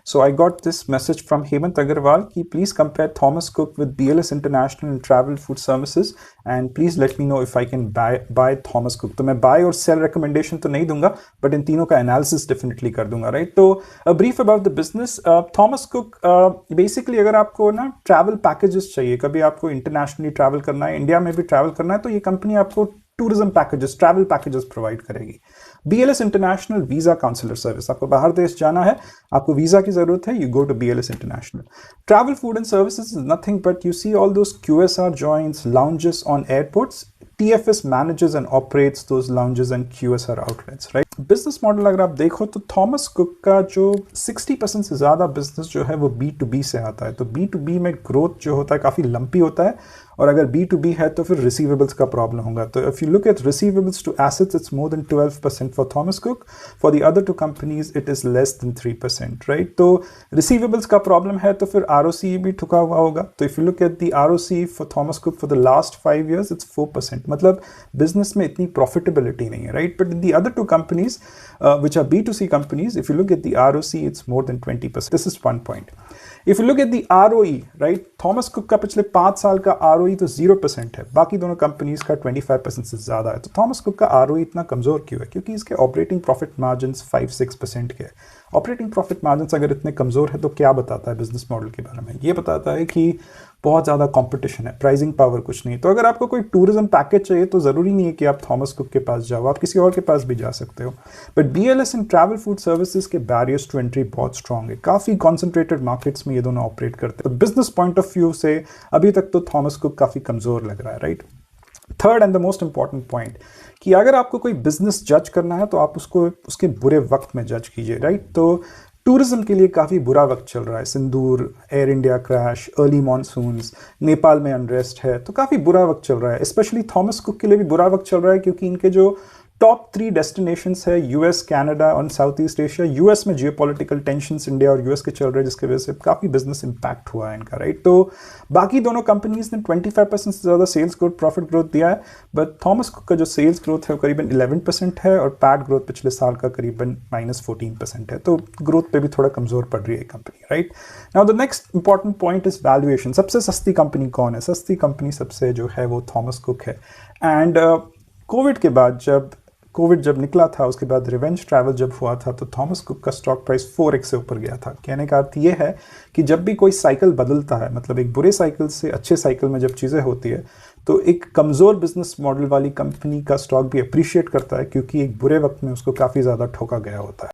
So I got this message from Hemant Agarwal कि please compare Thomas Cook with BLS International and Travel Food Services and please let me know if I can buy Thomas Cook. तो मैं buy और sell recommendation तो नहीं दूंगा, but इन तीनों का analysis definitely कर दूंगा, right? तो a brief about the business. Thomas Cook basically अगर आपको ना travel packages चाहिए, कभी आपको internationally travel करना है, इंडिया में भी travel करना है, तो ये कंपनी आपको tourism packages, travel packages provide करेगी। BLS international visa counsellor service, आपको बाहर देश जाना है, आपको वीजा की जरूरत है, you go to BLS international. Travel food and services is nothing but you see all those QSR joints, lounges on airports. TFS manages and operates those lounges and QSR outlets, right? Business model अगर आप देखो तो Thomas cook का जो 60% से ज़्यादा business जो है वो B2B से आता है। तो B2B में ग्रोथ जो होता है काफ़ी लंपी होता है, और अगर B2B है तो फिर रिसीवेबल्स का प्रॉब्लम होगा। तो if you look at receivables to assets, it's more than 12% for Thomas Cook. For the other two companies it is less than 3%, right? तो रिसीवेबल्स का प्रॉब्लम है तो फिर ROCE भी ठुका हुआ होगा। तो if you look at the ROCE for Thomas Cook for the last 5 years it's 4%, मतलब बिजनेस में इतनी प्रॉफिटेबिलिटी नहीं है, right? But the other two companies which are B2C companies, if you look at the ROCE, it's more than 20%. This is one point. If you look at the ROE, right, Thomas cook का पिछले 5 साल का ROE तो 0% है, बाकी दोनों companies का 25% से ज़्यादा है। तो थॉमस कुक का ROE इतना कमज़ोर क्यों है? क्योंकि इसके ऑपरेटिंग प्रॉफिट मार्जिन 5-6% के। ऑपरेटिंग प्रॉफिट मार्जिन अगर इतने कमज़ोर है तो क्या बताता है बिजनेस मॉडल के बारे में? ये बताता है कि बहुत ज़्यादा कंपटीशन है, प्राइसिंग पावर कुछ नहीं। तो अगर आपको कोई टूरिज्म पैकेज चाहिए तो ज़रूरी नहीं है कि आप थॉमस कुक के पास जाओ, आप किसी और के पास भी जा सकते हो। But BLS and travel food services के बैरियर्स टू एंट्री बहुत स्ट्रॉन्ग है, काफ़ी कॉन्सेंट्रेटेड मार्केट्स में ये दोनों ऑपरेट करते हैं। तो बिजनेस पॉइंट ऑफ व्यू से अभी तक तो थॉमस कुक काफ़ी कमज़ोर लग रहा है, right? Third and the most important point कि अगर आपको कोई बिजनेस जज करना है तो आप उसको उसके बुरे वक्त में जज कीजिए, राइट? तो टूरिज्म के लिए काफ़ी बुरा वक्त चल रहा है, Sindoor, air India crash, early monsoons, Nepal में अनरेस्ट है, तो काफ़ी बुरा वक्त चल रहा है। स्पेशली थॉमस कुक के लिए भी बुरा वक्त चल रहा है क्योंकि इनके जो टॉप 3 डेस्टिनेशंस है US, कनाडा और साउथ ईस्ट एशिया, US में जियोपॉलिटिकल टेंशंस इंडिया और US के चल रहे हैं, जिसकी वजह से काफ़ी बिजनेस इंपैक्ट हुआ है इनका, राइट? तो बाकी दोनों कंपनीज ने 25% से ज़्यादा सेल्स ग्रोथ, प्रॉफिट ग्रोथ दिया है, बट थॉमस कुक का जो सेल्स ग्रोथ है वो करीबन 11% है और पैट ग्रोथ पिछले साल का करीबन -14% है। तो ग्रोथ पे भी थोड़ा कमज़ोर पड़ रही है company, right? Now the next important point is valuation. सबसे सस्ती कंपनी कौन है? सस्ती कंपनी सबसे जो है वो थॉमस कुक है। एंड कोविड के बाद कोविड जब निकला था, उसके बाद रिवेंज ट्रैवल जब हुआ था, तो थॉमस कुक का स्टॉक प्राइस 4x से ऊपर गया था। कहने का अर्थ ये है कि जब भी कोई साइकिल बदलता है, मतलब एक बुरे साइकिल से अच्छे साइकिल में जब चीज़ें होती है, तो एक कमज़ोर बिजनेस मॉडल वाली कंपनी का स्टॉक भी अप्रिशिएट करता है क्योंकि एक बुरे वक्त में उसको काफ़ी ज़्यादा ठोका गया होता है।